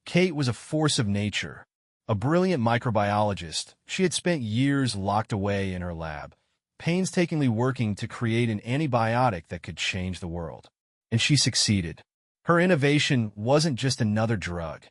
Kate was a force of nature. A brilliant microbiologist, she had spent years locked away in her lab, painstakingly working to create an antibiotic that could change the world. And she succeeded. Her innovation wasn't just another drug.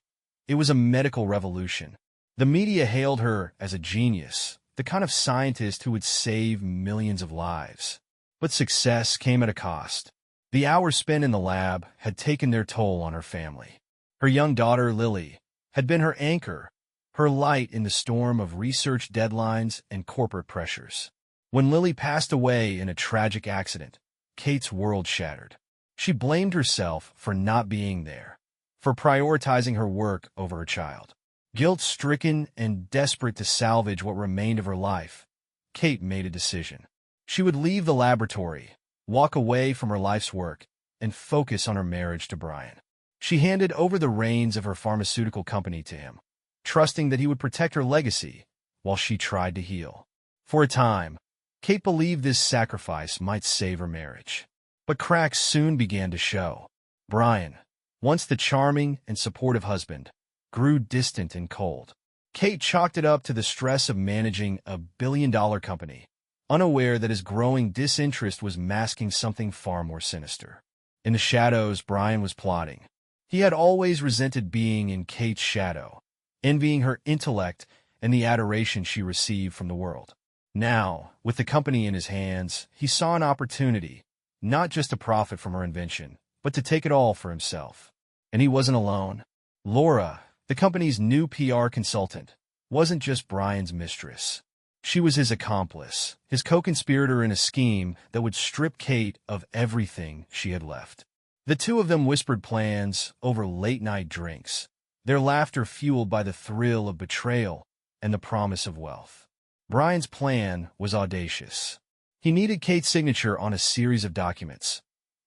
It was a medical revolution. The media hailed her as a genius, the kind of scientist who would save millions of lives. But success came at a cost. The hours spent in the lab had taken their toll on her family. Her young daughter, Lily, had been her anchor, her light in the storm of research deadlines and corporate pressures. When Lily passed away in a tragic accident, Kate's world shattered. She blamed herself for not being there, for prioritizing her work over her child. Guilt-stricken and desperate to salvage what remained of her life, Kate made a decision. She would leave the laboratory, walk away from her life's work, and focus on her marriage to Brian. She handed over the reins of her pharmaceutical company to him, trusting that he would protect her legacy while she tried to heal. For a time, Kate believed this sacrifice might save her marriage. But cracks soon began to show. Brian, once the charming and supportive husband, grew distant and cold. Kate chalked it up to the stress of managing a billion-dollar company, unaware that his growing disinterest was masking something far more sinister. In the shadows, Brian was plotting. He had always resented being in Kate's shadow, envying her intellect and the adoration she received from the world. Now, with the company in his hands, he saw an opportunity, not just to profit from her invention, but to take it all for himself. And he wasn't alone. Laura, the company's new PR consultant, wasn't just Brian's mistress. She was his accomplice, his co-conspirator in a scheme that would strip Kate of everything she had left. The two of them whispered plans over late-night drinks, their laughter fueled by the thrill of betrayal and the promise of wealth. Brian's plan was audacious. He needed Kate's signature on a series of documents,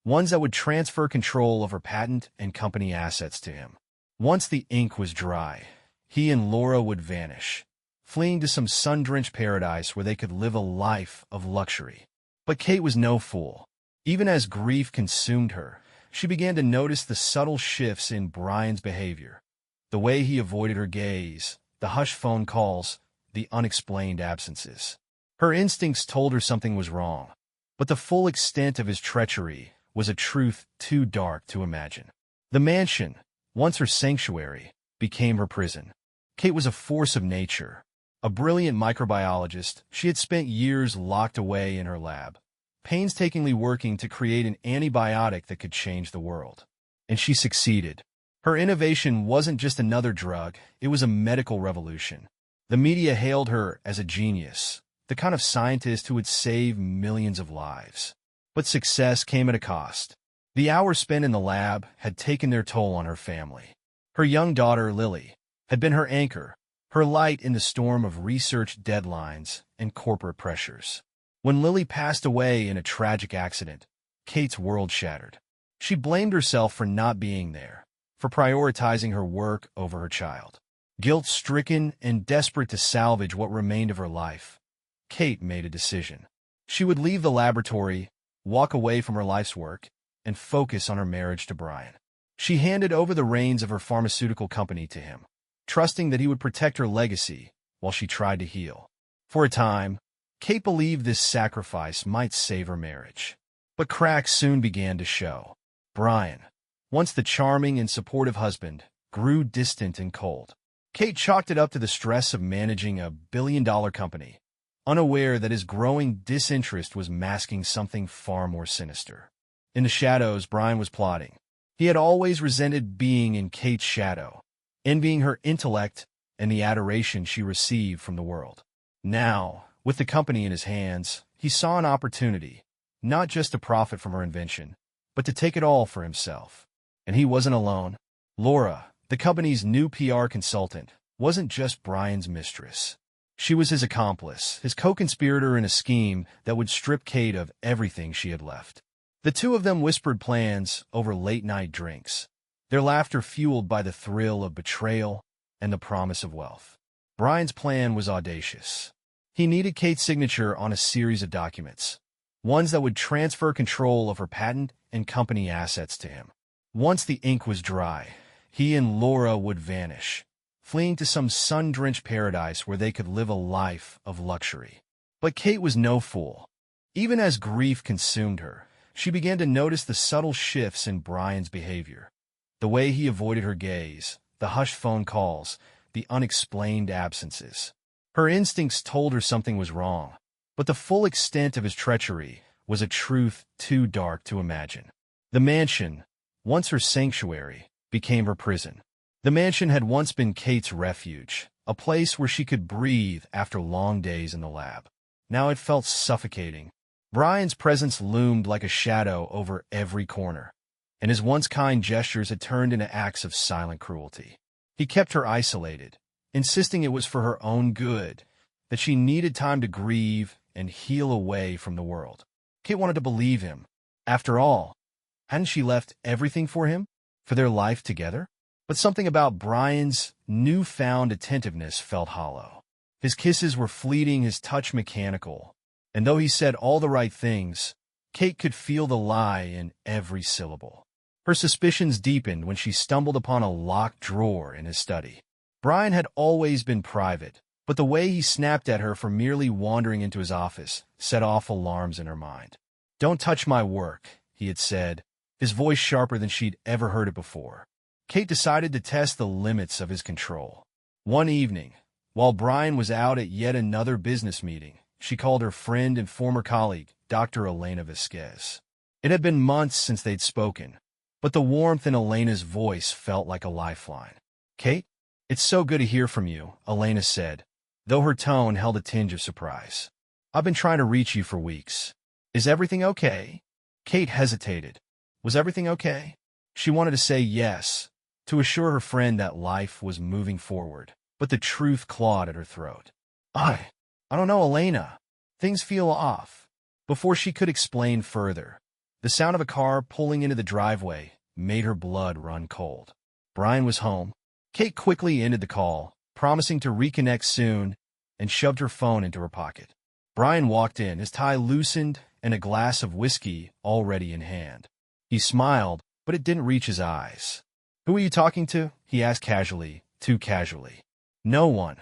ones that would transfer control of her patent and company assets to him. Once the ink was dry, he and Laura would vanish, fleeing to some sun-drenched paradise where they could live a life of luxury. But Kate was no fool. Even as grief consumed her, she began to notice the subtle shifts in Brian's behavior. The way he avoided her gaze, the hushed phone calls, the unexplained absences. Her instincts told her something was wrong, but the full extent of his treachery was a truth too dark to imagine. The mansion, once her sanctuary, became her prison. Kate was a force of nature. A brilliant microbiologist, she had spent years locked away in her lab, painstakingly working to create an antibiotic that could change the world. And she succeeded. Her innovation wasn't just another drug, it was a medical revolution. The media hailed her as a genius, the kind of scientist who would save millions of lives. But success came at a cost. The hours spent in the lab had taken their toll on her family. Her young daughter, Lily, had been her anchor, her light in the storm of research deadlines and corporate pressures. When Lily passed away in a tragic accident, Kate's world shattered. She blamed herself for not being there, for prioritizing her work over her child. Guilt-stricken and desperate to salvage what remained of her life, Kate made a decision. She would leave the laboratory, walk away from her life's work, and focus on her marriage to Brian. She handed over the reins of her pharmaceutical company to him, trusting that he would protect her legacy while she tried to heal. For a time, Kate believed this sacrifice might save her marriage. But cracks soon began to show. Brian, once the charming and supportive husband, grew distant and cold. Kate chalked it up to the stress of managing a billion-dollar company, unaware that his growing disinterest was masking something far more sinister. In the shadows, Brian was plotting. He had always resented being in Kate's shadow, envying her intellect and the adoration she received from the world. Now, with the company in his hands, he saw an opportunity, not just to profit from her invention, but to take it all for himself. And he wasn't alone. Laura, the company's new PR consultant, wasn't just Brian's mistress. She was his accomplice, his co-conspirator in a scheme that would strip Kate of everything she had left. The two of them whispered plans over late-night drinks, their laughter fueled by the thrill of betrayal and the promise of wealth. Brian's plan was audacious. He needed Kate's signature on a series of documents, ones that would transfer control of her patent and company assets to him. Once the ink was dry, he and Laura would vanish, fleeing to some sun-drenched paradise where they could live a life of luxury. But Kate was no fool. Even as grief consumed her, she began to notice the subtle shifts in Brian's behavior. The way he avoided her gaze, the hushed phone calls, the unexplained absences. Her instincts told her something was wrong, but the full extent of his treachery was a truth too dark to imagine. The mansion, once her sanctuary, became her prison. The mansion had once been Kate's refuge, a place where she could breathe after long days in the lab. Now it felt suffocating. Brian's presence loomed like a shadow over every corner, and his once kind gestures had turned into acts of silent cruelty. He kept her isolated, insisting it was for her own good, that she needed time to grieve and heal away from the world. Kate wanted to believe him. After all, hadn't she left everything for him, for their life together? But something about Brian's newfound attentiveness felt hollow. His kisses were fleeting, his touch mechanical, and though he said all the right things, Kate could feel the lie in every syllable. Her suspicions deepened when she stumbled upon a locked drawer in his study. Brian had always been private, but the way he snapped at her for merely wandering into his office set off alarms in her mind. "Don't touch my work," he had said, his voice sharper than she'd ever heard it before. Kate decided to test the limits of his control. One evening, while Brian was out at yet another business meeting, she called her friend and former colleague, Dr. Elena Vasquez. It had been months since they'd spoken, but the warmth in Elena's voice felt like a lifeline. "Kate, it's so good to hear from you," Elena said, though her tone held a tinge of surprise. "I've been trying to reach you for weeks. Is everything okay?" Kate hesitated. Was everything okay? She wanted to say yes, to assure her friend that life was moving forward, but the truth clawed at her throat. I don't know, Elena. Things feel off." Before she could explain further, the sound of a car pulling into the driveway made her blood run cold. Brian was home. Kate quickly ended the call, promising to reconnect soon, and shoved her phone into her pocket. Brian walked in, his tie loosened and a glass of whiskey already in hand. He smiled, but it didn't reach his eyes. "Who are you talking to?" he asked casually, too casually. "No one."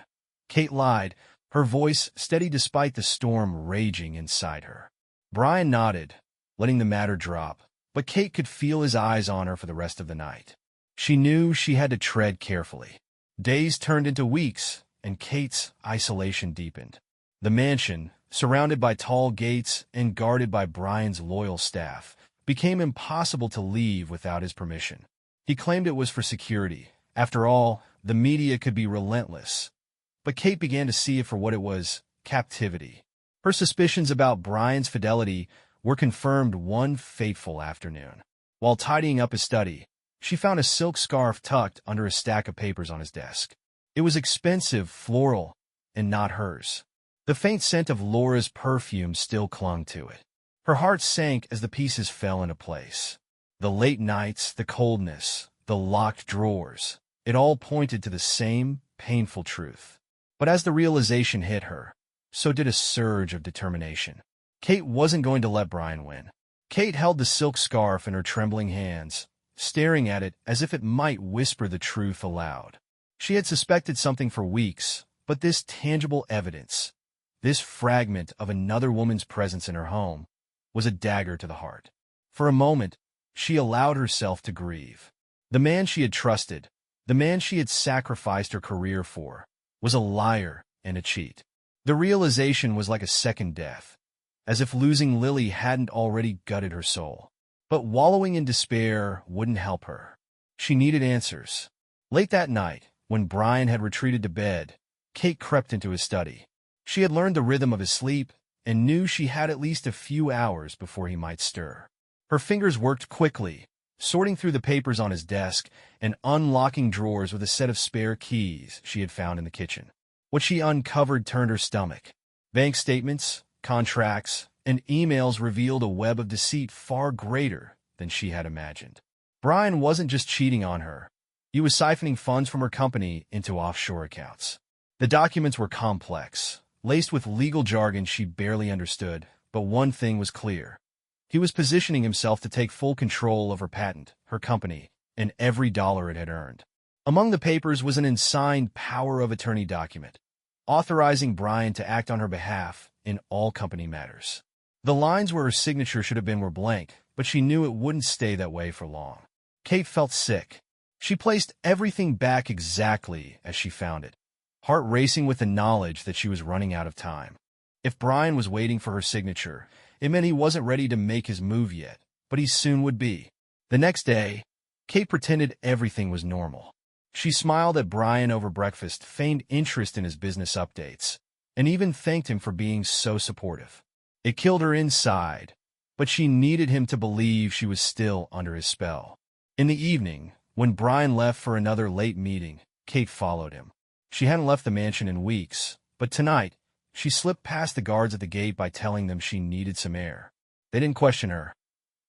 Kate lied, her voice steady despite the storm raging inside her. Brian nodded, letting the matter drop, but Kate could feel his eyes on her for the rest of the night. She knew she had to tread carefully. Days turned into weeks, and Kate's isolation deepened. The mansion, surrounded by tall gates and guarded by Brian's loyal staff, became impossible to leave without his permission. He claimed it was for security. After all, the media could be relentless. But Kate began to see it for what it was, captivity. Her suspicions about Brian's fidelity were confirmed one fateful afternoon. While tidying up his study, she found a silk scarf tucked under a stack of papers on his desk. It was expensive, floral, and not hers. The faint scent of Laura's perfume still clung to it. Her heart sank as the pieces fell into place. The late nights, the coldness, the locked drawers, it all pointed to the same painful truth. But as the realization hit her, so did a surge of determination. Kate wasn't going to let Brian win. Kate held the silk scarf in her trembling hands, staring at it as if it might whisper the truth aloud. She had suspected something for weeks, but this tangible evidence, this fragment of another woman's presence in her home, was a dagger to the heart. For a moment, she allowed herself to grieve. The man she had trusted, the man she had sacrificed her career for, was a liar and a cheat. The realization was like a second death, as if losing Lily hadn't already gutted her soul. But wallowing in despair wouldn't help her. She needed answers. Late that night, when Brian had retreated to bed, Kate crept into his study. She had learned the rhythm of his sleep and knew she had at least a few hours before he might stir. Her fingers worked quickly, sorting through the papers on his desk and unlocking drawers with a set of spare keys she had found in the kitchen. What she uncovered turned her stomach. Bank statements, contracts, and emails revealed a web of deceit far greater than she had imagined. Brian wasn't just cheating on her. He was siphoning funds from her company into offshore accounts. The documents were complex, laced with legal jargon she barely understood, but one thing was clear. He was positioning himself to take full control of her patent, her company, and every dollar it had earned. Among the papers was an unsigned power of attorney document, authorizing Brian to act on her behalf in all company matters. The lines where her signature should have been were blank, but she knew it wouldn't stay that way for long. Kate felt sick. She placed everything back exactly as she found it, heart racing with the knowledge that she was running out of time. If Brian was waiting for her signature, it meant he wasn't ready to make his move yet, but he soon would be. The next day, Kate pretended everything was normal. She smiled at Brian over breakfast, feigned interest in his business updates, and even thanked him for being so supportive. It killed her inside, but she needed him to believe she was still under his spell. In the evening, when Brian left for another late meeting, Kate followed him. She hadn't left the mansion in weeks, but tonight, she slipped past the guards at the gate by telling them she needed some air. They didn't question her.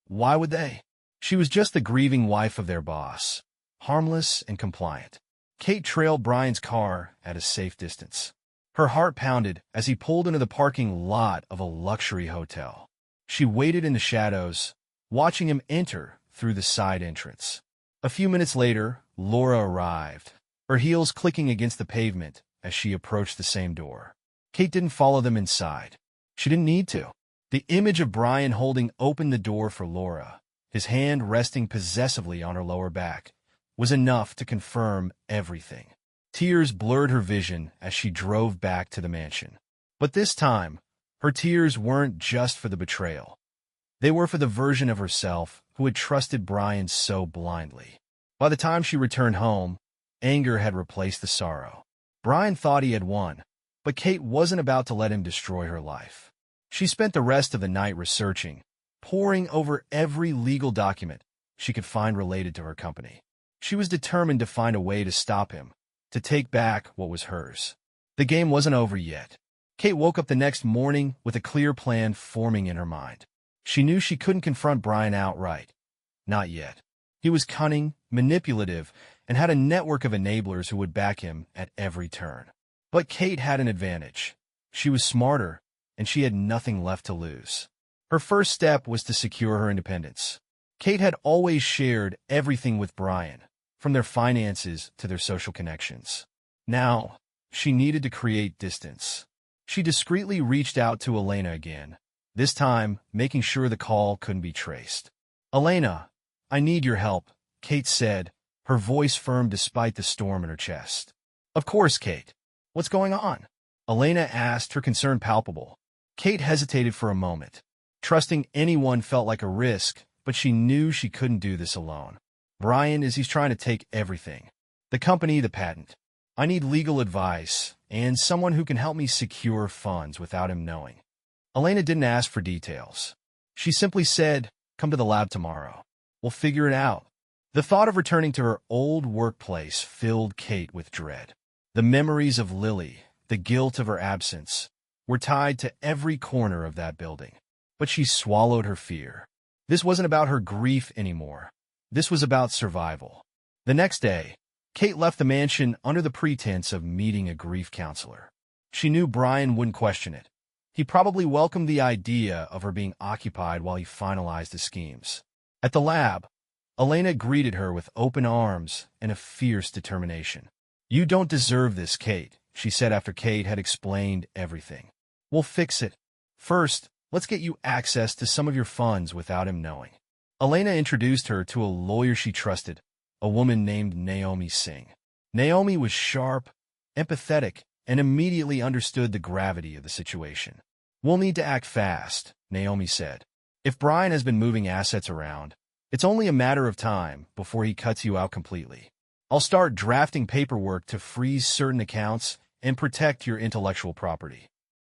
Why would they? She was just the grieving wife of their boss, harmless and compliant. Kate trailed Brian's car at a safe distance. Her heart pounded as he pulled into the parking lot of a luxury hotel. She waited in the shadows, watching him enter through the side entrance. A few minutes later, Laura arrived, her heels clicking against the pavement as she approached the same door. Kate didn't follow them inside. She didn't need to. The image of Brian holding open the door for Laura, his hand resting possessively on her lower back, was enough to confirm everything. Tears blurred her vision as she drove back to the mansion. But this time, her tears weren't just for the betrayal. They were for the version of herself who had trusted Brian so blindly. By the time she returned home, anger had replaced the sorrow. Brian thought he had won, but Kate wasn't about to let him destroy her life. She spent the rest of the night researching, poring over every legal document she could find related to her company. She was determined to find a way to stop him, to take back what was hers. The game wasn't over yet. Kate woke up the next morning with a clear plan forming in her mind. She knew she couldn't confront Brian outright. Not yet. He was cunning, manipulative, and had a network of enablers who would back him at every turn. But Kate had an advantage. She was smarter, and she had nothing left to lose. Her first step was to secure her independence. Kate had always shared everything with Brian, from their finances to their social connections. Now, she needed to create distance. She discreetly reached out to Elena again, this time making sure the call couldn't be traced. "Elena, I need your help," Kate said, her voice firm despite the storm in her chest. "Of course, Kate. What's going on?" Elena asked, her concern palpable. Kate hesitated for a moment. Trusting anyone felt like a risk, but she knew she couldn't do this alone. "Brian he's trying to take everything. The company, the patent. I need legal advice, and someone who can help me secure funds without him knowing." Elena didn't ask for details. She simply said, "Come to the lab tomorrow. We'll figure it out." The thought of returning to her old workplace filled Kate with dread. The memories of Lily, the guilt of her absence, were tied to every corner of that building. But she swallowed her fear. This wasn't about her grief anymore. This was about survival. The next day, Kate left the mansion under the pretense of meeting a grief counselor. She knew Brian wouldn't question it. He probably welcomed the idea of her being occupied while he finalized his schemes. At the lab, Elena greeted her with open arms and a fierce determination. "You don't deserve this, Kate," she said after Kate had explained everything. "We'll fix it. First, let's get you access to some of your funds without him knowing." Elena introduced her to a lawyer she trusted, a woman named Naomi Singh. Naomi was sharp, empathetic, and immediately understood the gravity of the situation. "We'll need to act fast," Naomi said. "If Brian has been moving assets around, it's only a matter of time before he cuts you out completely. I'll start drafting paperwork to freeze certain accounts and protect your intellectual property."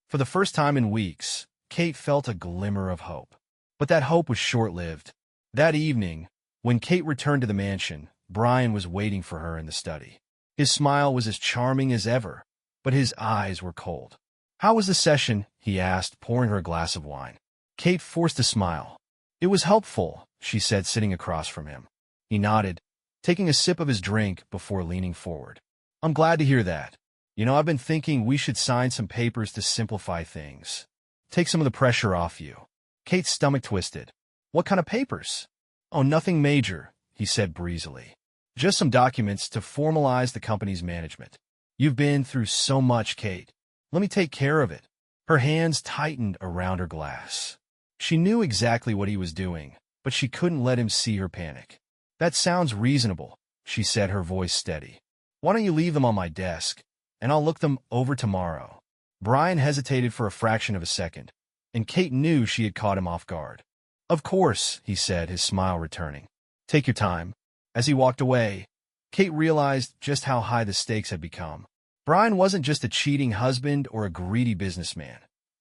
For the first time in weeks, Kate felt a glimmer of hope. But that hope was short-lived. That evening, when Kate returned to the mansion, Brian was waiting for her in the study. His smile was as charming as ever, but his eyes were cold. "How was the session?" he asked, pouring her a glass of wine. Kate forced a smile. "It was helpful," she said, sitting across from him. He nodded, taking a sip of his drink before leaning forward. "I'm glad to hear that. I've been thinking we should sign some papers to simplify things. Take some of the pressure off you." Kate's stomach twisted. "What kind of papers?" "Oh, nothing major," he said breezily. Just some documents to formalize the company's management. You've been through so much, Kate. Let me take care of it. Her hands tightened around her glass. She knew exactly what he was doing, but she couldn't let him see her panic. That sounds reasonable, she said, her voice steady. Why don't you leave them on my desk, and I'll look them over tomorrow? Brian hesitated for a fraction of a second, and Kate knew she had caught him off guard. Of course, he said, his smile returning. Take your time. As he walked away, Kate realized just how high the stakes had become. Brian wasn't just a cheating husband or a greedy businessman.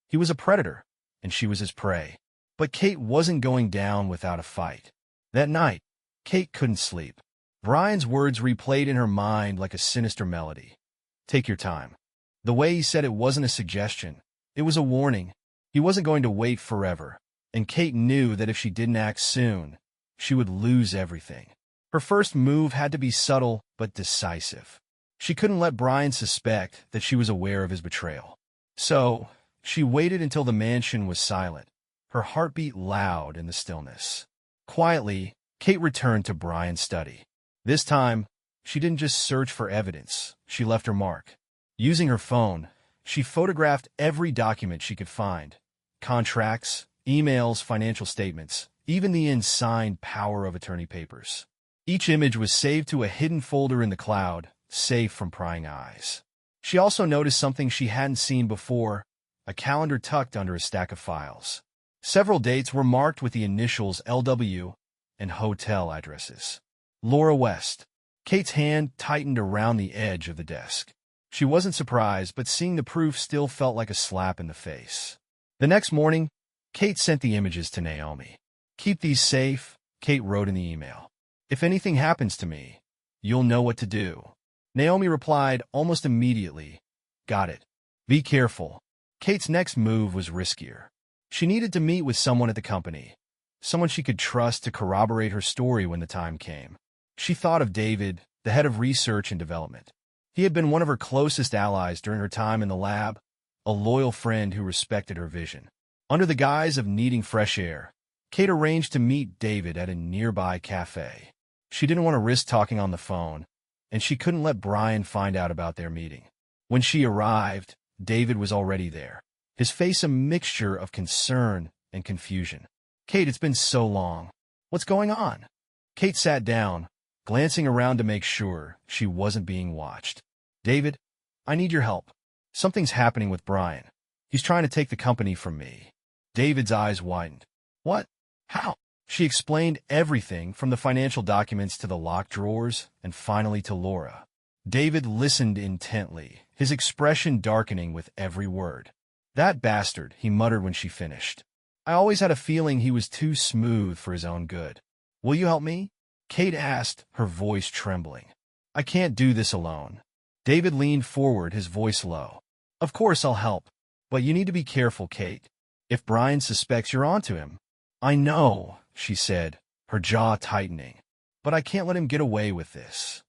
He was a predator, and she was his prey. But Kate wasn't going down without a fight. That night, Kate couldn't sleep. Brian's words replayed in her mind like a sinister melody. Take your time. The way he said it wasn't a suggestion. It was a warning. He wasn't going to wait forever, and Kate knew that if she didn't act soon, she would lose everything. Her first move had to be subtle but decisive. She couldn't let Brian suspect that she was aware of his betrayal. So, she waited until the mansion was silent, her heartbeat loud in the stillness. Quietly, Kate returned to Brian's study. This time, she didn't just search for evidence, she left her mark. Using her phone, she photographed every document she could find. Contracts, emails, financial statements, even the unsigned power of attorney papers. Each image was saved to a hidden folder in the cloud, safe from prying eyes. She also noticed something she hadn't seen before, a calendar tucked under a stack of files. Several dates were marked with the initials LW and hotel addresses. Laura West. Kate's hand tightened around the edge of the desk. She wasn't surprised, but seeing the proof still felt like a slap in the face. The next morning, Kate sent the images to Naomi. Keep these safe, Kate wrote in the email. If anything happens to me, you'll know what to do. Naomi replied almost immediately. Got it. Be careful. Kate's next move was riskier. She needed to meet with someone at the company, someone she could trust to corroborate her story when the time came. She thought of David, the head of research and development. He had been one of her closest allies during her time in the lab, a loyal friend who respected her vision. Under the guise of needing fresh air, Kate arranged to meet David at a nearby cafe. She didn't want to risk talking on the phone, and she couldn't let Brian find out about their meeting. When she arrived, David was already there, his face a mixture of concern and confusion. Kate, it's been so long. What's going on? Kate sat down, glancing around to make sure she wasn't being watched. David, I need your help. Something's happening with Brian. He's trying to take the company from me. David's eyes widened. What? How? She explained everything from the financial documents to the locked drawers and finally to Laura. David listened intently, his expression darkening with every word. That bastard, he muttered when she finished. I always had a feeling he was too smooth for his own good. Will you help me? Kate asked, her voice trembling. I can't do this alone. David leaned forward, his voice low. Of course I'll help, but you need to be careful, Kate. If Brian suspects you're onto him. I know, she said, her jaw tightening. But I can't let him get away with this.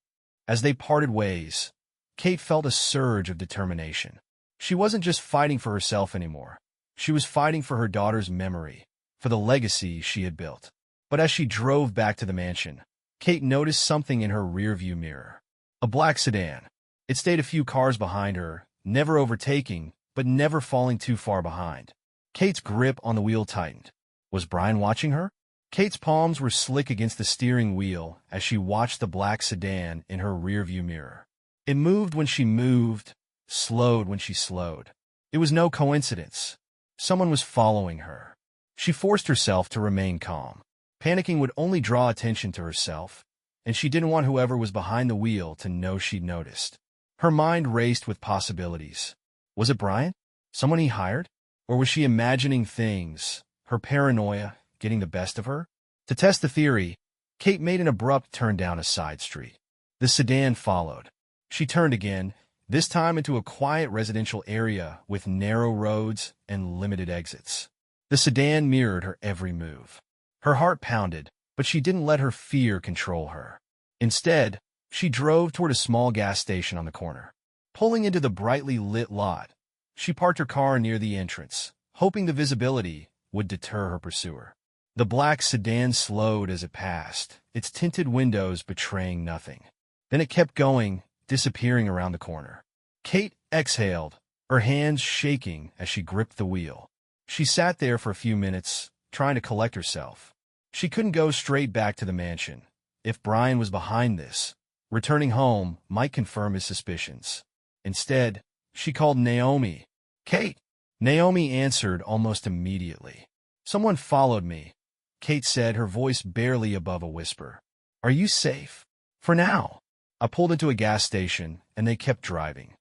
As they parted ways, Kate felt a surge of determination. She wasn't just fighting for herself anymore. She was fighting for her daughter's memory, for the legacy she had built. But as she drove back to the mansion, Kate noticed something in her rearview mirror. A black sedan. It stayed a few cars behind her, never overtaking, but never falling too far behind. Kate's grip on the wheel tightened. Was Brian watching her? Kate's palms were slick against the steering wheel as she watched the black sedan in her rearview mirror. It moved when she moved, slowed when she slowed. It was no coincidence. Someone was following her. She forced herself to remain calm. Panicking would only draw attention to herself, and she didn't want whoever was behind the wheel to know she'd noticed. Her mind raced with possibilities. Was it Brian? Someone he hired? Or was she imagining things, her paranoia getting the best of her? To test the theory, Kate made an abrupt turn down a side street. The sedan followed. She turned again, this time into a quiet residential area with narrow roads and limited exits. The sedan mirrored her every move. Her heart pounded, but she didn't let her fear control her. Instead, she drove toward a small gas station on the corner. Pulling into the brightly lit lot, she parked her car near the entrance, hoping the visibility would deter her pursuer. The black sedan slowed as it passed, its tinted windows betraying nothing. Then it kept going, disappearing around the corner. Kate exhaled, her hands shaking as she gripped the wheel. She sat there for a few minutes, trying to collect herself. She couldn't go straight back to the mansion. If Brian was behind this, returning home might confirm his suspicions. Instead, she called Naomi. "Kate!" Naomi answered almost immediately. "Someone followed me," Kate said, her voice barely above a whisper. "Are you safe?" "For now." I pulled into a gas station, and they kept driving.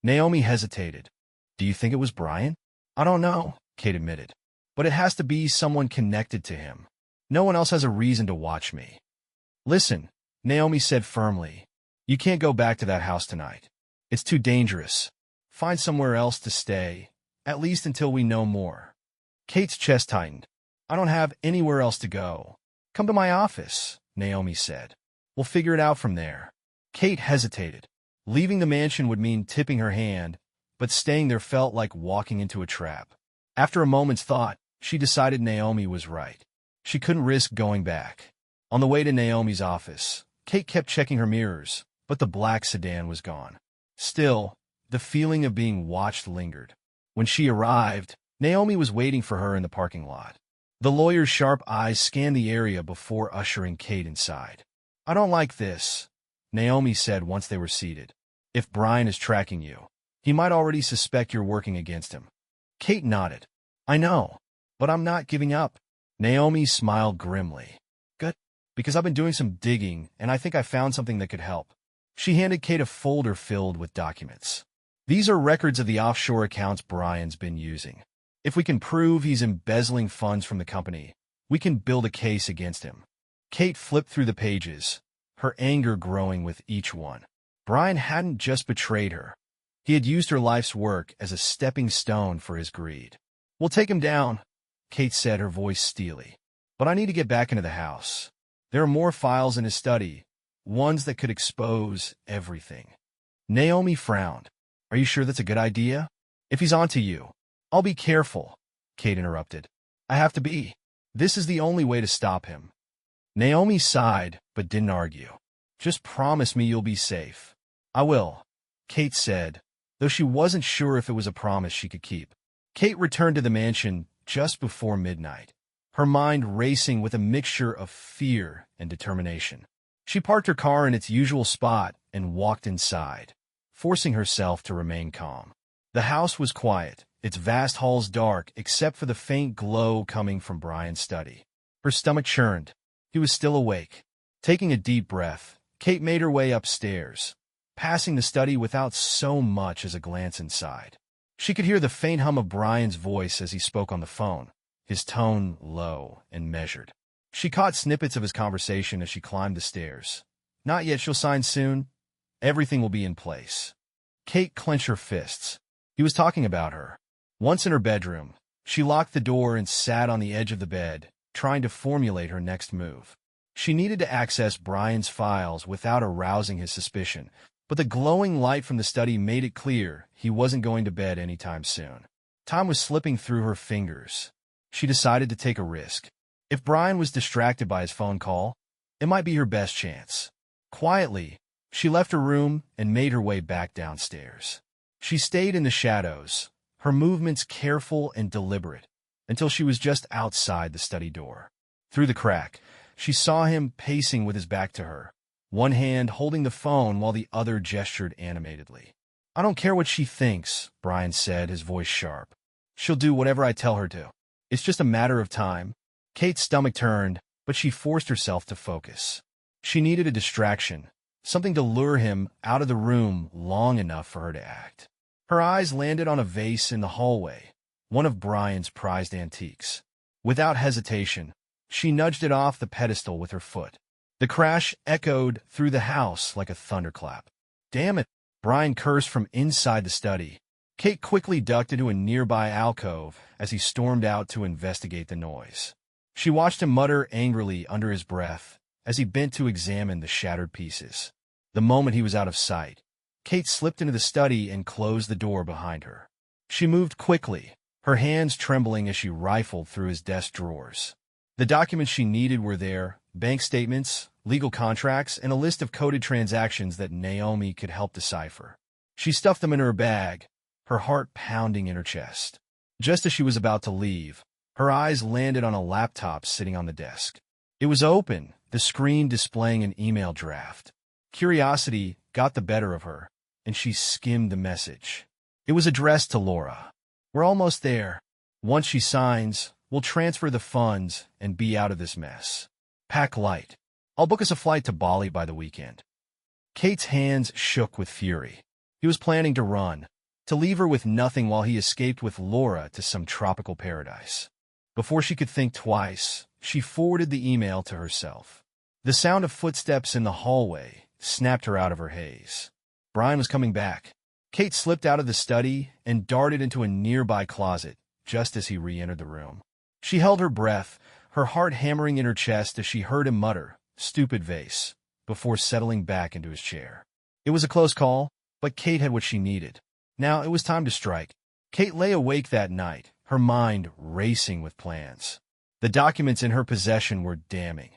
Naomi hesitated. "Do you think it was Brian?" "I don't know," Kate admitted. "But it has to be someone connected to him. No one else has a reason to watch me." "Listen," Naomi said firmly. "You can't go back to that house tonight. It's too dangerous. Find somewhere else to stay, at least until we know more." Kate's chest tightened. "I don't have anywhere else to go." "Come to my office," Naomi said. "We'll figure it out from there." Kate hesitated. Leaving the mansion would mean tipping her hand, but staying there felt like walking into a trap. After a moment's thought, she decided Naomi was right. She couldn't risk going back. On the way to Naomi's office, Kate kept checking her mirrors, but the black sedan was gone. Still, the feeling of being watched lingered. When she arrived, Naomi was waiting for her in the parking lot. The lawyer's sharp eyes scanned the area before ushering Kate inside. "I don't like this," Naomi said once they were seated. "If Brian is tracking you, he might already suspect you're working against him." Kate nodded. "I know, but I'm not giving up." Naomi smiled grimly. "Good, because I've been doing some digging, and I think I found something that could help." She handed Kate a folder filled with documents. "These are records of the offshore accounts Brian's been using. If we can prove he's embezzling funds from the company, we can build a case against him." Kate flipped through the pages, her anger growing with each one. Brian hadn't just betrayed her. He had used her life's work as a stepping stone for his greed. "We'll take him down," Kate said, her voice steely. "But I need to get back into the house. There are more files in his study, ones that could expose everything." Naomi frowned. "Are you sure that's a good idea? If he's onto you—" "I'll be careful," Kate interrupted. "I have to be. This is the only way to stop him." Naomi sighed, but didn't argue. "Just promise me you'll be safe." "I will," Kate said, though she wasn't sure if it was a promise she could keep. Kate returned to the mansion just before midnight, her mind racing with a mixture of fear and determination. She parked her car in its usual spot and walked inside, forcing herself to remain calm. The house was quiet, its vast halls dark except for the faint glow coming from Brian's study. Her stomach churned. He was still awake. Taking a deep breath, Kate made her way upstairs, passing the study without so much as a glance inside. She could hear the faint hum of Brian's voice as he spoke on the phone, his tone low and measured. She caught snippets of his conversation as she climbed the stairs. "Not yet, she'll sign soon. Everything will be in place." Kate clenched her fists. He was talking about her. Once in her bedroom, she locked the door and sat on the edge of the bed, trying to formulate her next move. She needed to access Brian's files without arousing his suspicion, but the glowing light from the study made it clear he wasn't going to bed anytime soon. Time was slipping through her fingers. She decided to take a risk. If Brian was distracted by his phone call, it might be her best chance. Quietly, she left her room and made her way back downstairs. She stayed in the shadows, her movements careful and deliberate, until she was just outside the study door. Through the crack, she saw him pacing with his back to her, one hand holding the phone while the other gestured animatedly. "I don't care what she thinks," Brian said, his voice sharp. "She'll do whatever I tell her to. It's just a matter of time." Kate's stomach turned, but she forced herself to focus. She needed a distraction, something to lure him out of the room long enough for her to act. Her eyes landed on a vase in the hallway, one of Brian's prized antiques. Without hesitation, she nudged it off the pedestal with her foot. The crash echoed through the house like a thunderclap. "Damn it!" Brian cursed from inside the study. Kate quickly ducked into a nearby alcove as he stormed out to investigate the noise. She watched him mutter angrily under his breath as he bent to examine the shattered pieces. The moment he was out of sight, Kate slipped into the study and closed the door behind her. She moved quickly, her hands trembling as she rifled through his desk drawers. The documents she needed were there: bank statements, legal contracts, and a list of coded transactions that Naomi could help decipher. She stuffed them in her bag, her heart pounding in her chest. Just as she was about to leave, her eyes landed on a laptop sitting on the desk. It was open, the screen displaying an email draft. Curiosity got the better of her, and she skimmed the message. It was addressed to Laura. "We're almost there. Once she signs, we'll transfer the funds and be out of this mess. Pack light. I'll book us a flight to Bali by the weekend." Kate's hands shook with fury. He was planning to run, to leave her with nothing while he escaped with Laura to some tropical paradise. Before she could think twice, she forwarded the email to herself. The sound of footsteps in the hallway snapped her out of her haze. Brian was coming back. Kate slipped out of the study and darted into a nearby closet just as he re-entered the room. She held her breath, her heart hammering in her chest as she heard him mutter, "Stupid vase," before settling back into his chair. It was a close call, but Kate had what she needed. Now it was time to strike. Kate lay awake that night, her mind racing with plans. The documents in her possession were damning,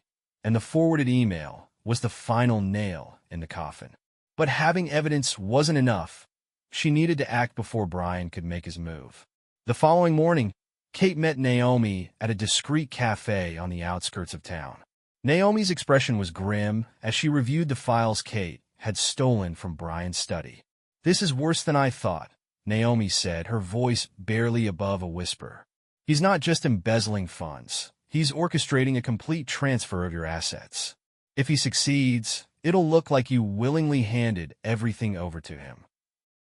and the forwarded email was the final nail in the coffin. But having evidence wasn't enough. She needed to act before Brian could make his move. The following morning, Kate met Naomi at a discreet cafe on the outskirts of town. Naomi's expression was grim as she reviewed the files Kate had stolen from Brian's study. "This is worse than I thought," Naomi said, her voice barely above a whisper. "He's not just embezzling funds. He's orchestrating a complete transfer of your assets. If he succeeds, it'll look like you willingly handed everything over to him."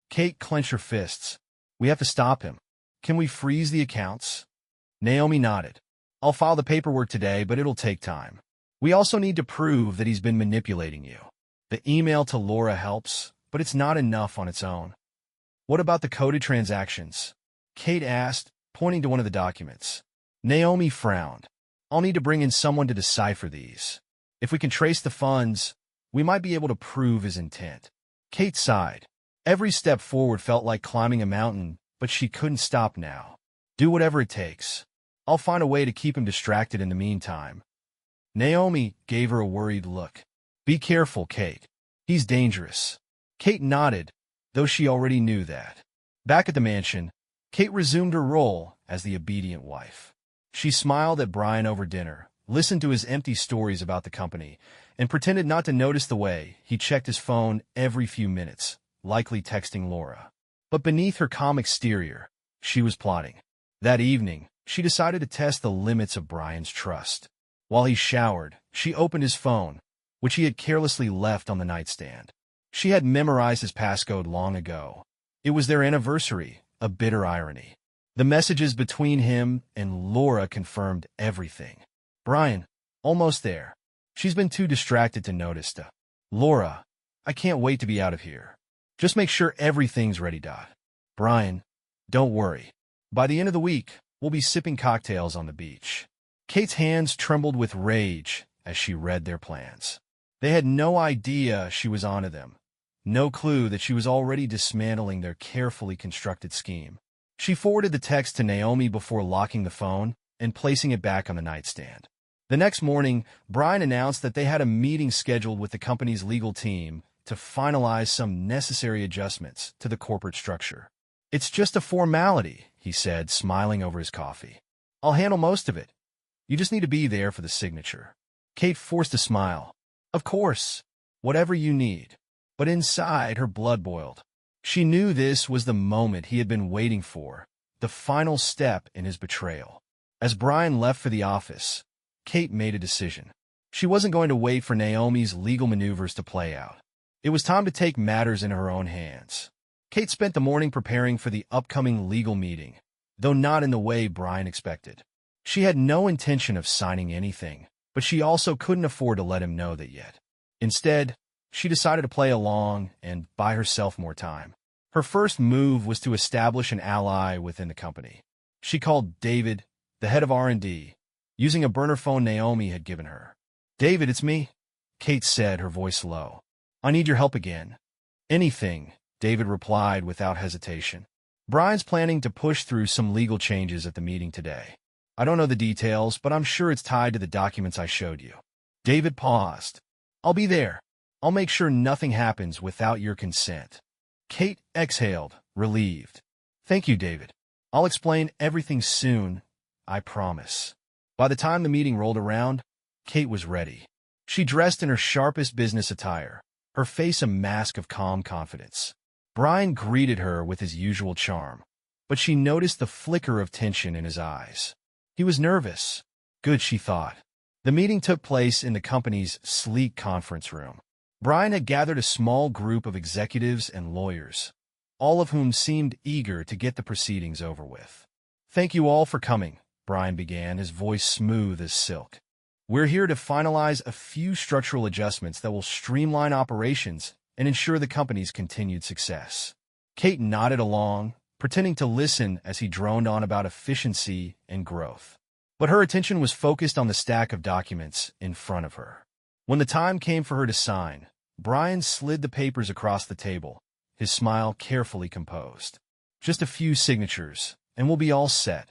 Kate clenched her fists. "We have to stop him. Can we freeze the accounts?" Naomi nodded. "I'll file the paperwork today, but it'll take time. We also need to prove that he's been manipulating you. The email to Laura helps, but it's not enough on its own." "What about the coded transactions?" Kate asked, pointing to one of the documents. Naomi frowned. "I'll need to bring in someone to decipher these. If we can trace the funds, we might be able to prove his intent." Kate sighed. Every step forward felt like climbing a mountain, but she couldn't stop now. "Do whatever it takes. I'll find a way to keep him distracted in the meantime." Naomi gave her a worried look. "Be careful, Kate. He's dangerous." Kate nodded, though she already knew that. Back at the mansion, Kate resumed her role as the obedient wife. She smiled at Brian over dinner, listened to his empty stories about the company, and pretended not to notice the way he checked his phone every few minutes, likely texting Laura. But beneath her calm exterior, she was plotting. That evening, she decided to test the limits of Brian's trust. While he showered, she opened his phone, which he had carelessly left on the nightstand. She had memorized his passcode long ago. It was their anniversary, a bitter irony. The messages between him and Laura confirmed everything. "Brian, almost there. She's been too distracted to notice. Laura, I can't wait to be out of here. Just make sure everything's ready. Brian, don't worry. By the end of the week, we'll be sipping cocktails on the beach." Kate's hands trembled with rage as she read their plans. They had no idea she was onto them. No clue that she was already dismantling their carefully constructed scheme. She forwarded the text to Naomi before locking the phone and placing it back on the nightstand. The next morning, Brian announced that they had a meeting scheduled with the company's legal team to finalize some necessary adjustments to the corporate structure. "It's just a formality," he said, smiling over his coffee. "I'll handle most of it. You just need to be there for the signature." Kate forced a smile. "Of course, whatever you need." But inside, her blood boiled. She knew this was the moment he had been waiting for, the final step in his betrayal. As Brian left for the office, Kate made a decision. She wasn't going to wait for Naomi's legal maneuvers to play out. It was time to take matters in her own hands. Kate spent the morning preparing for the upcoming legal meeting, though not in the way Brian expected. She had no intention of signing anything, but she also couldn't afford to let him know that yet. Instead, she decided to play along and buy herself more time. Her first move was to establish an ally within the company. She called David, the head of R&D, using a burner phone Naomi had given her. "David, it's me," Kate said, her voice low. "I need your help again." "Anything," David replied without hesitation. "Brian's planning to push through some legal changes at the meeting today. I don't know the details, but I'm sure it's tied to the documents I showed you. David paused. I'll be there. I'll make sure nothing happens without your consent. Kate exhaled, relieved. Thank you, David. I'll explain everything soon, I promise. By the time the meeting rolled around, Kate was ready. She dressed in her sharpest business attire, her face a mask of calm confidence. Brian greeted her with his usual charm, but she noticed the flicker of tension in his eyes. He was nervous. Good, she thought. The meeting took place in the company's sleek conference room. Brian had gathered a small group of executives and lawyers, all of whom seemed eager to get the proceedings over with. Thank you all for coming, Brian began, his voice smooth as silk. We're here to finalize a few structural adjustments that will streamline operations and ensure the company's continued success. Kate nodded along, pretending to listen as he droned on about efficiency and growth. But her attention was focused on the stack of documents in front of her. When the time came for her to sign, Brian slid the papers across the table, his smile carefully composed. Just a few signatures, and we'll be all set.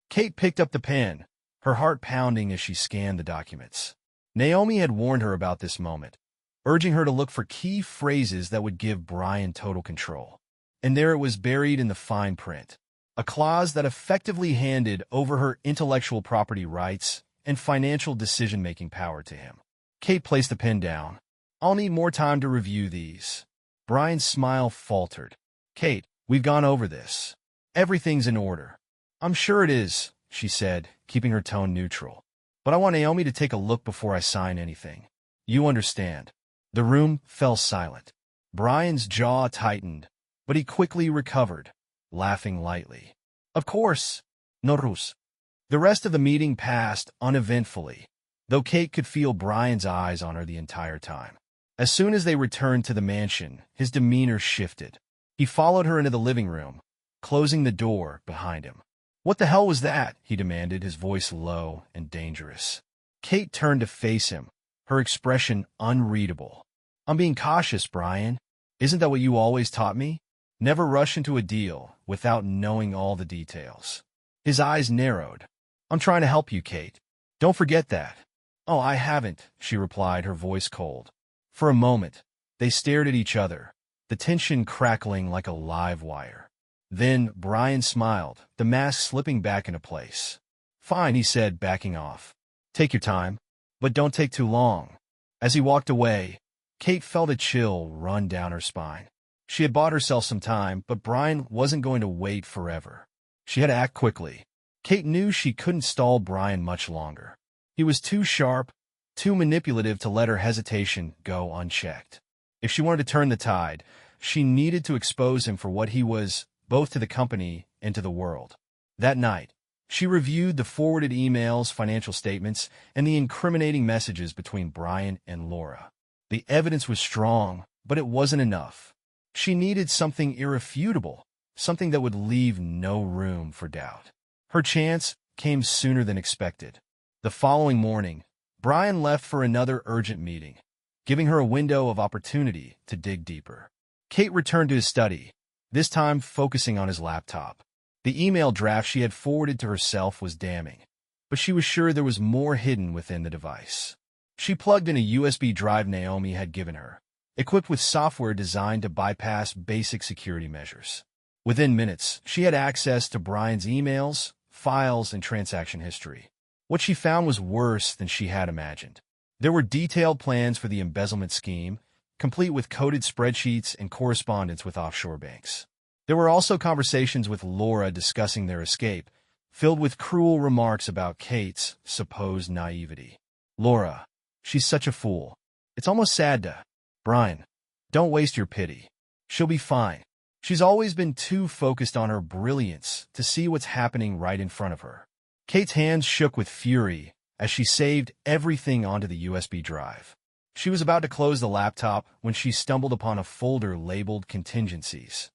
Kate picked up the pen, her heart pounding as she scanned the documents. Naomi had warned her about this moment, urging her to look for key phrases that would give Brian total control. And there it was buried in the fine print, a clause that effectively handed over her intellectual property rights and financial decision-making power to him. Kate placed the pen down. I'll need more time to review these. Brian's smile faltered. Kate, we've gone over this. Everything's in order. I'm sure it is, she said, keeping her tone neutral. But I want Naomi to take a look before I sign anything. You understand. The room fell silent. Brian's jaw tightened, but he quickly recovered, laughing lightly. Of course, Norus. The rest of the meeting passed uneventfully, though Kate could feel Brian's eyes on her the entire time. As soon as they returned to the mansion, his demeanor shifted. He followed her into the living room, closing the door behind him. What the hell was that? He demanded, his voice low and dangerous. Kate turned to face him, her expression unreadable. I'm being cautious, Brian. Isn't that what you always taught me? Never rush into a deal without knowing all the details. His eyes narrowed. I'm trying to help you, Kate. Don't forget that. Oh, I haven't, she replied, her voice cold. For a moment, they stared at each other, the tension crackling like a live wire. Then Brian smiled, the mask slipping back into place. Fine, he said, backing off. Take your time, but don't take too long. As he walked away, Kate felt a chill run down her spine. She had bought herself some time, but Brian wasn't going to wait forever. She had to act quickly. Kate knew she couldn't stall Brian much longer. He was too sharp, too manipulative to let her hesitation go unchecked. If she wanted to turn the tide, she needed to expose him for what he was, both to the company and to the world. That night, she reviewed the forwarded emails, financial statements, and the incriminating messages between Brian and Laura. The evidence was strong, but it wasn't enough. She needed something irrefutable, something that would leave no room for doubt. Her chance came sooner than expected. The following morning, Brian left for another urgent meeting, giving her a window of opportunity to dig deeper. Kate returned to his study, this time focusing on his laptop. The email draft she had forwarded to herself was damning, but she was sure there was more hidden within the device. She plugged in a USB drive Naomi had given her, equipped with software designed to bypass basic security measures. Within minutes, she had access to Brian's emails, files, and transaction history. What she found was worse than she had imagined. There were detailed plans for the embezzlement scheme, complete with coded spreadsheets and correspondence with offshore banks. There were also conversations with Laura discussing their escape, filled with cruel remarks about Kate's supposed naivety. Laura, she's such a fool. It's almost sad to... Brian, don't waste your pity. She'll be fine. She's always been too focused on her brilliance to see what's happening right in front of her. Kate's hands shook with fury as she saved everything onto the USB drive. She was about to close the laptop when she stumbled upon a folder labeled Contingencies.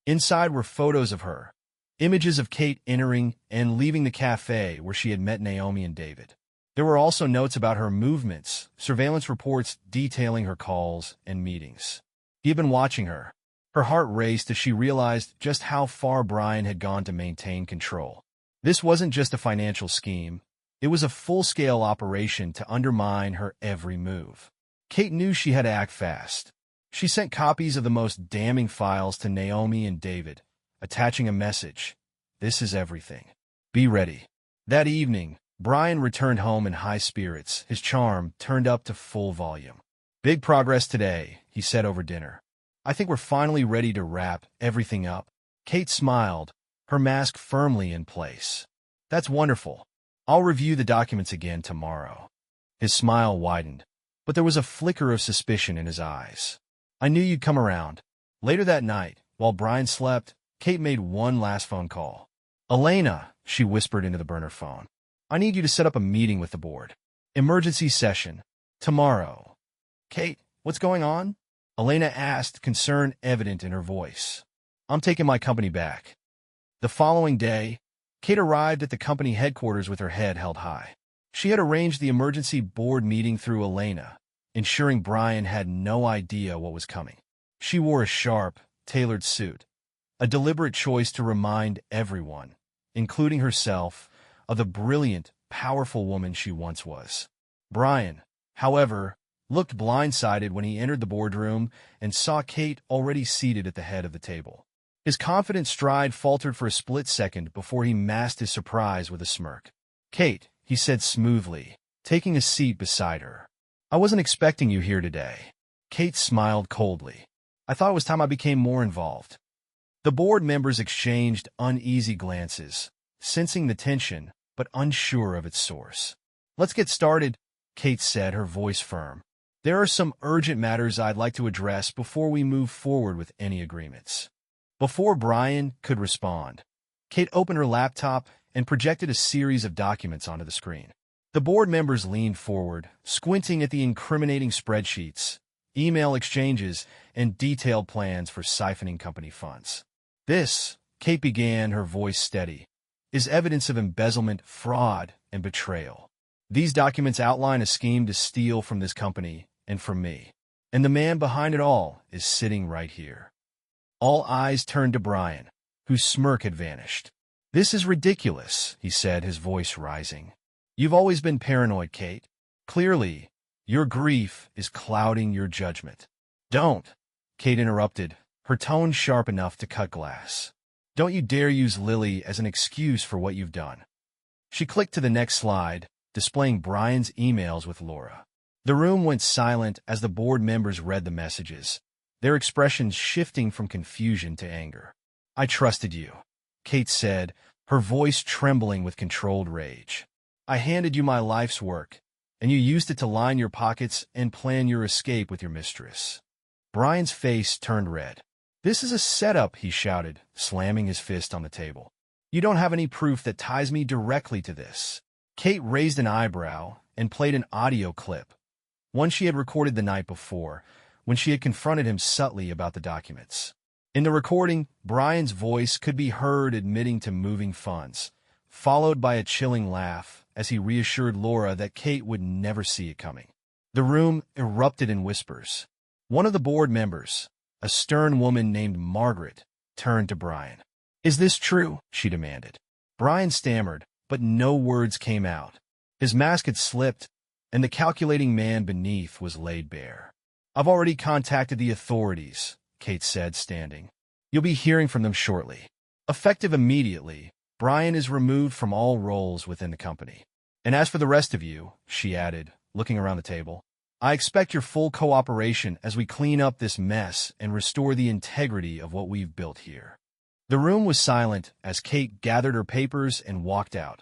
Inside were photos of her, images of Kate entering and leaving the cafe where she had met Naomi and David. There were also notes about her movements, surveillance reports detailing her calls and meetings. He had been watching her. Her heart raced as she realized just how far Brian had gone to maintain control. This wasn't just a financial scheme. It was a full-scale operation to undermine her every move. Kate knew she had to act fast. She sent copies of the most damning files to Naomi and David, attaching a message. This is everything. Be ready. That evening, Brian returned home in high spirits, his charm turned up to full volume. Big progress today, he said over dinner. I think we're finally ready to wrap everything up. Kate smiled, her mask firmly in place. That's wonderful. I'll review the documents again tomorrow. His smile widened, but there was a flicker of suspicion in his eyes. I knew you'd come around. Later that night, while Brian slept, Kate made one last phone call. Elena, she whispered into the burner phone. I need you to set up a meeting with the board. Emergency session. Tomorrow. Kate, what's going on? Elena asked, concern evident in her voice. I'm taking my company back. The following day, Kate arrived at the company headquarters with her head held high. She had arranged the emergency board meeting through Elena, ensuring Brian had no idea what was coming. She wore a sharp, tailored suit, a deliberate choice to remind everyone, including herself, of the brilliant, powerful woman she once was. Brian, however, looked blindsided when he entered the boardroom and saw Kate already seated at the head of the table. His confident stride faltered for a split second before he masked his surprise with a smirk. Kate, he said smoothly, taking a seat beside her. I wasn't expecting you here today. Kate smiled coldly. I thought it was time I became more involved. The board members exchanged uneasy glances, sensing the tension, but unsure of its source. Let's get started, Kate said, her voice firm. There are some urgent matters I'd like to address before we move forward with any agreements. Before Brian could respond, Kate opened her laptop and projected a series of documents onto the screen. The board members leaned forward, squinting at the incriminating spreadsheets, email exchanges, and detailed plans for siphoning company funds. This, Kate began, her voice steady, is evidence of embezzlement, fraud, and betrayal. These documents outline a scheme to steal from this company and from me. And the man behind it all is sitting right here. All eyes turned to Brian, whose smirk had vanished. This is ridiculous, he said, his voice rising. You've always been paranoid, Kate. Clearly, your grief is clouding your judgment. Don't, Kate interrupted, her tone sharp enough to cut glass. Don't you dare use Lily as an excuse for what you've done. She clicked to the next slide, displaying Brian's emails with Laura. The room went silent as the board members read the messages, their expressions shifting from confusion to anger. I trusted you, Kate said, her voice trembling with controlled rage. I handed you my life's work, and you used it to line your pockets and plan your escape with your mistress. Brian's face turned red. This is a setup, he shouted, slamming his fist on the table. You don't have any proof that ties me directly to this. Kate raised an eyebrow and played an audio clip, one she had recorded the night before, when she had confronted him subtly about the documents. In the recording, Brian's voice could be heard admitting to moving funds, followed by a chilling laugh as he reassured Laura that Kate would never see it coming. The room erupted in whispers. One of the board members, a stern woman named Margaret, turned to Brian. Is this true? She demanded. Brian stammered, but no words came out. His mask had slipped, and the calculating man beneath was laid bare. I've already contacted the authorities, Kate said, standing. You'll be hearing from them shortly. Effective immediately, Brian is removed from all roles within the company. And as for the rest of you, she added, looking around the table, I expect your full cooperation as we clean up this mess and restore the integrity of what we've built here. The room was silent as Kate gathered her papers and walked out,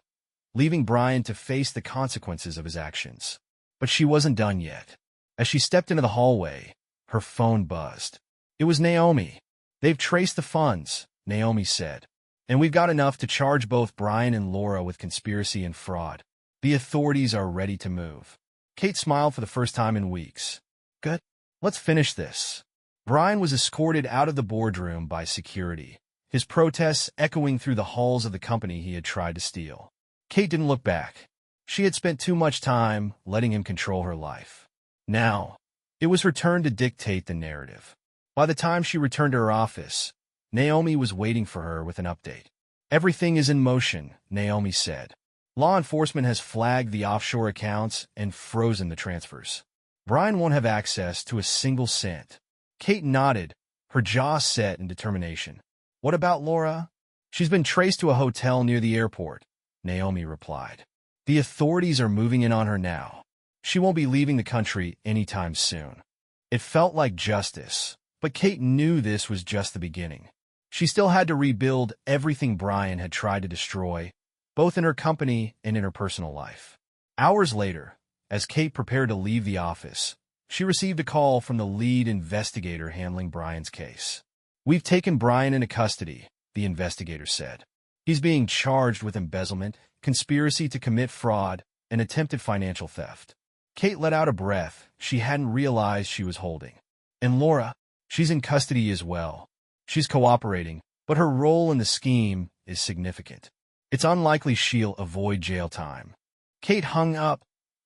leaving Brian to face the consequences of his actions. But she wasn't done yet. As she stepped into the hallway, her phone buzzed. It was Naomi. They've traced the funds, Naomi said. And we've got enough to charge both Brian and Laura with conspiracy and fraud. The authorities are ready to move. Kate smiled for the first time in weeks. Good. Let's finish this. Brian was escorted out of the boardroom by security, his protests echoing through the halls of the company he had tried to steal. Kate didn't look back. She had spent too much time letting him control her life. Now, it was her turn to dictate the narrative. By the time she returned to her office, Naomi was waiting for her with an update. Everything is in motion, Naomi said. Law enforcement has flagged the offshore accounts and frozen the transfers. Brian won't have access to a single cent. Kate nodded, her jaw set in determination. What about Laura? She's been traced to a hotel near the airport, Naomi replied. The authorities are moving in on her now. She won't be leaving the country anytime soon. It felt like justice, but Kate knew this was just the beginning. She still had to rebuild everything Brian had tried to destroy, both in her company and in her personal life. Hours later, as Kate prepared to leave the office, she received a call from the lead investigator handling Brian's case. We've taken Brian into custody, the investigator said. He's being charged with embezzlement, conspiracy to commit fraud, and attempted financial theft. Kate let out a breath she hadn't realized she was holding. And Laura, she's in custody as well. She's cooperating, but her role in the scheme is significant. It's unlikely she'll avoid jail time. Kate hung up,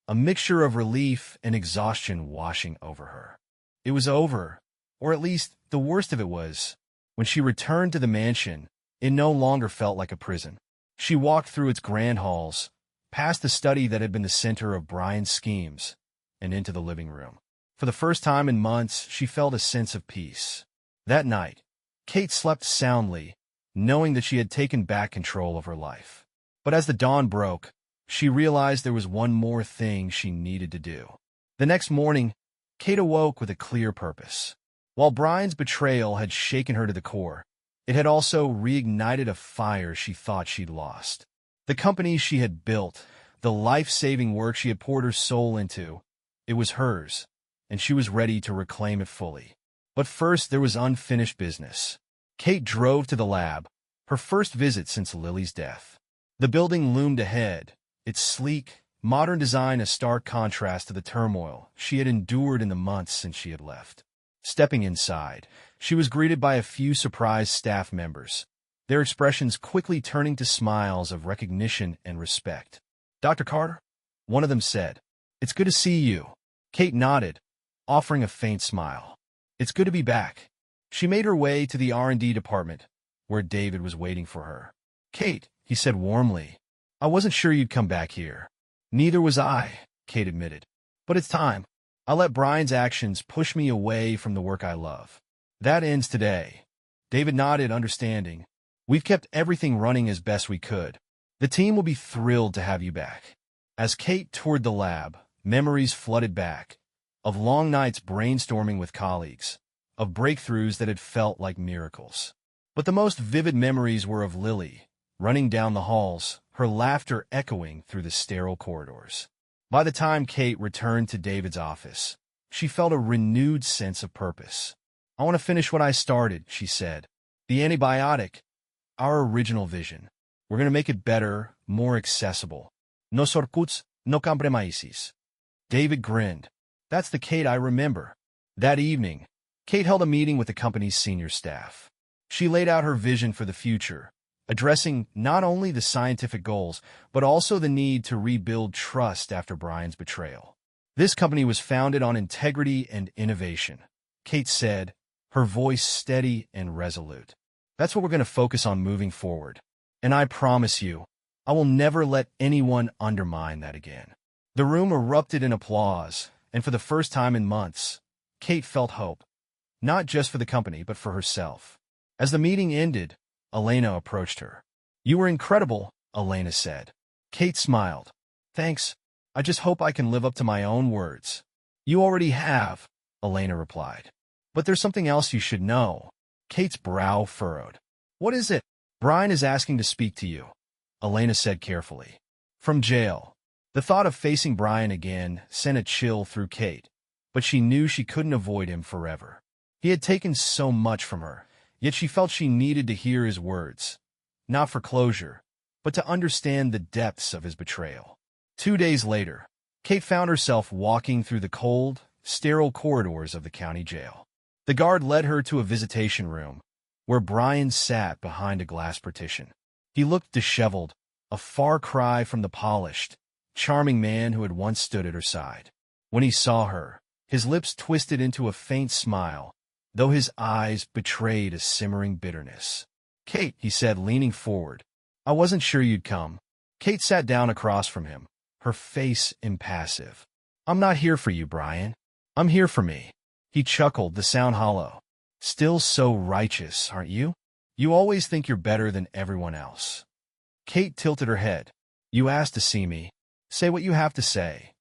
a mixture of relief and exhaustion washing over her. It was over, or at least the worst of it was. When she returned to the mansion, it no longer felt like a prison. She walked through its grand halls, past the study that had been the center of Brian's schemes, and into the living room. For the first time in months, she felt a sense of peace. That night, Kate slept soundly, knowing that she had taken back control of her life. But as the dawn broke, she realized there was one more thing she needed to do. The next morning, Kate awoke with a clear purpose. While Brian's betrayal had shaken her to the core, it had also reignited a fire she thought she'd lost. The company she had built, the life-saving work she had poured her soul into, it was hers, and she was ready to reclaim it fully. But first, there was unfinished business. Kate drove to the lab, her first visit since Lily's death. The building loomed ahead, its sleek, modern design a stark contrast to the turmoil she had endured in the months since she had left. Stepping inside, she was greeted by a few surprised staff members, their expressions quickly turning to smiles of recognition and respect. "Dr. Carter?" one of them said. "It's good to see you." Kate nodded, offering a faint smile. "It's good to be back." She made her way to the R&D department, where David was waiting for her. "Kate," he said warmly, "I wasn't sure you'd come back here." "Neither was I," Kate admitted. "But it's time. I let Brian's actions push me away from the work I love. That ends today." David nodded, understanding. "We've kept everything running as best we could. The team will be thrilled to have you back." As Kate toured the lab, memories flooded back, of long nights brainstorming with colleagues, of breakthroughs that had felt like miracles. But the most vivid memories were of Lily, running down the halls, her laughter echoing through the sterile corridors. By the time Kate returned to David's office, she felt a renewed sense of purpose. "I want to finish what I started," she said. "The antibiotic, our original vision. We're going to make it better, more accessible. No sorcuts, no compromises." David grinned. "That's the Kate I remember." That evening, Kate held a meeting with the company's senior staff. She laid out her vision for the future, addressing not only the scientific goals, but also the need to rebuild trust after Brian's betrayal. This company was founded on integrity and innovation, Kate said, her voice steady and resolute. "That's what we're going to focus on moving forward. And I promise you, I will never let anyone undermine that again." The room erupted in applause, and for the first time in months, Kate felt hope, not just for the company, but for herself. As the meeting ended, Elena approached her. "You were incredible," Elena said. Kate smiled. "Thanks. I just hope I can live up to my own words." "You already have," Elena replied. "But there's something else you should know." Kate's brow furrowed. "What is it?" "Brian is asking to speak to you," Elena said carefully. From jail. The thought of facing Brian again sent a chill through Kate, but she knew she couldn't avoid him forever. He had taken so much from her, yet she felt she needed to hear his words, not for closure, but to understand the depths of his betrayal. 2 days later, Kate found herself walking through the cold, sterile corridors of the county jail. The guard led her to a visitation room, where Brian sat behind a glass partition. He looked disheveled, a far cry from the polished, charming man who had once stood at her side. When he saw her, his lips twisted into a faint smile, though his eyes betrayed a simmering bitterness. "Kate," he said, leaning forward, I wasn't sure you'd come. Kate sat down across from him, her face impassive. I'm not here for you, Brian. I'm here for me. He chuckled, the sound hollow. Still so righteous, aren't you? You always think you're better than everyone else. Kate tilted her head. You asked to see me. Say what you have to say.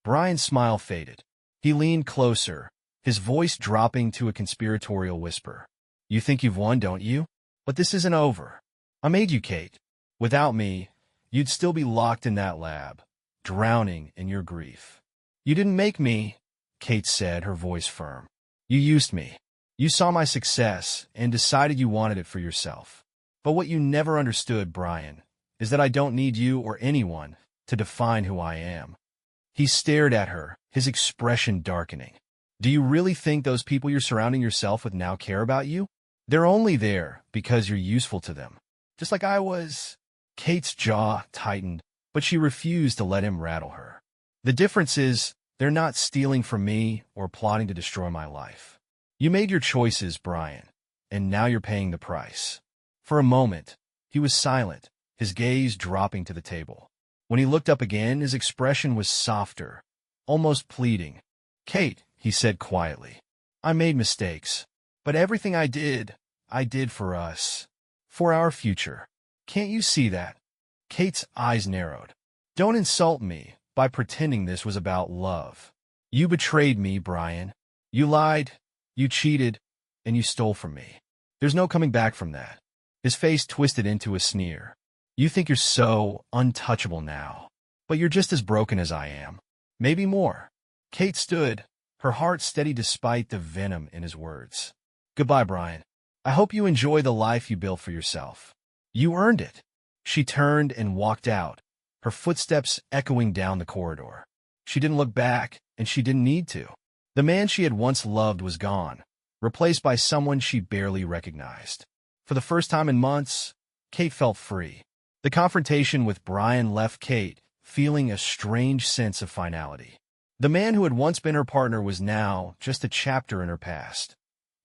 Brian's smile faded. He leaned closer, his voice dropping to a conspiratorial whisper. You think you've won, don't you? But this isn't over. I made you, Kate. Without me, you'd still be locked in that lab, drowning in your grief. You didn't make me, Kate said, her voice firm. You used me. You saw my success and decided you wanted it for yourself. But what you never understood, Brian, is that I don't need you or anyone to define who I am. He stared at her, his expression darkening. Do you really think those people you're surrounding yourself with now care about you? They're only there because you're useful to them. Just like I was. Kate's jaw tightened, but she refused to let him rattle her. The difference is, they're not stealing from me or plotting to destroy my life. You made your choices, Brian, and now you're paying the price. For a moment, he was silent, his gaze dropping to the table. When he looked up again, his expression was softer, almost pleading. Kate, he said quietly, I made mistakes, but everything I did for us, for our future. Can't you see that? Kate's eyes narrowed. Don't insult me by pretending this was about love. You betrayed me, Brian. You lied, you cheated, and you stole from me. There's no coming back from that. His face twisted into a sneer. You think you're so untouchable now, but you're just as broken as I am. Maybe more. Kate stood, her heart steady despite the venom in his words. Goodbye, Brian. I hope you enjoy the life you built for yourself. You earned it. She turned and walked out, her footsteps echoing down the corridor. She didn't look back, and she didn't need to. The man she had once loved was gone, replaced by someone she barely recognized. For the first time in months, Kate felt free. The confrontation with Brian left Kate feeling a strange sense of finality. The man who had once been her partner was now just a chapter in her past,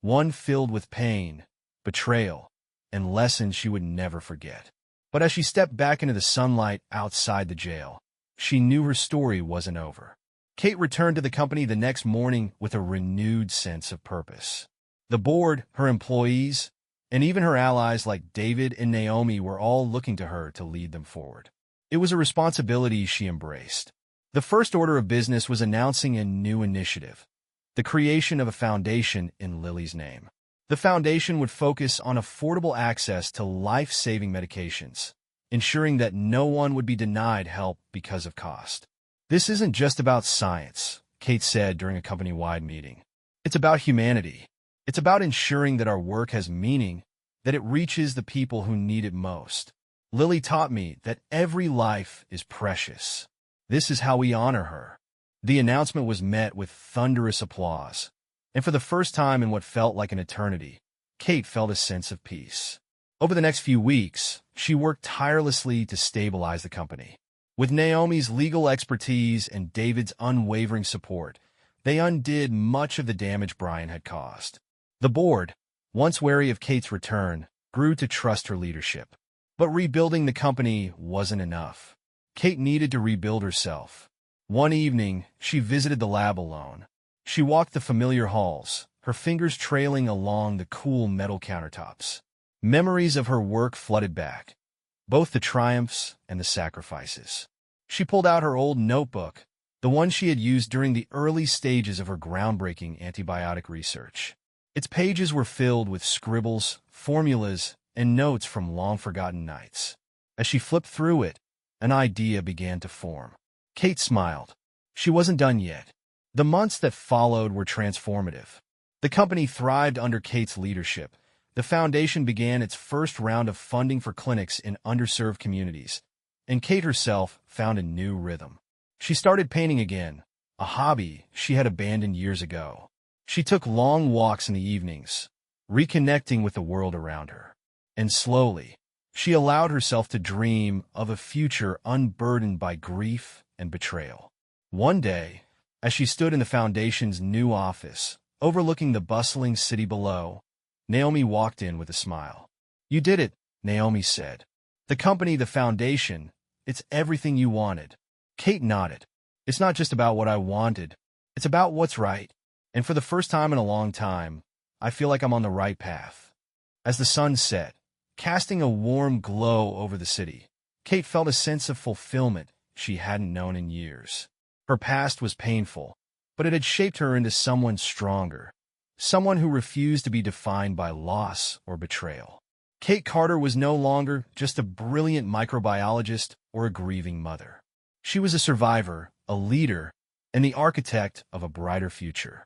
one filled with pain, betrayal, and lessons she would never forget. But as she stepped back into the sunlight outside the jail, she knew her story wasn't over. Kate returned to the company the next morning with a renewed sense of purpose. The board, her employees, and even her allies like David and Naomi were all looking to her to lead them forward. It was a responsibility she embraced. The first order of business was announcing a new initiative, the creation of a foundation in Lily's name. The foundation would focus on affordable access to life-saving medications, ensuring that no one would be denied help because of cost. This isn't just about science, Kate said during a company-wide meeting. It's about humanity. It's about ensuring that our work has meaning, that it reaches the people who need it most. Lily taught me that every life is precious. This is how we honor her. The announcement was met with thunderous applause, and for the first time in what felt like an eternity, Kate felt a sense of peace. Over the next few weeks, she worked tirelessly to stabilize the company. With Naomi's legal expertise and David's unwavering support, they undid much of the damage Brian had caused. The board, once wary of Kate's return, grew to trust her leadership. But rebuilding the company wasn't enough. Kate needed to rebuild herself. One evening, she visited the lab alone. She walked the familiar halls, her fingers trailing along the cool metal countertops. Memories of her work flooded back, both the triumphs and the sacrifices. She pulled out her old notebook, the one she had used during the early stages of her groundbreaking antibiotic research. Its pages were filled with scribbles, formulas, and notes from long-forgotten nights. As she flipped through it, an idea began to form. Kate smiled. She wasn't done yet. The months that followed were transformative. The company thrived under Kate's leadership. The foundation began its first round of funding for clinics in underserved communities, and Kate herself found a new rhythm. She started painting again, a hobby she had abandoned years ago. She took long walks in the evenings, reconnecting with the world around her. And slowly, she allowed herself to dream of a future unburdened by grief and betrayal. One day, as she stood in the foundation's new office, overlooking the bustling city below, Naomi walked in with a smile. You did it, Naomi said. The company, the foundation, it's everything you wanted. Kate nodded. It's not just about what I wanted. It's about what's right. And for the first time in a long time, I feel like I'm on the right path. As the sun set, casting a warm glow over the city, Kate felt a sense of fulfillment she hadn't known in years. Her past was painful, but it had shaped her into someone stronger, someone who refused to be defined by loss or betrayal. Kate Carter was no longer just a brilliant microbiologist or a grieving mother. She was a survivor, a leader, and the architect of a brighter future.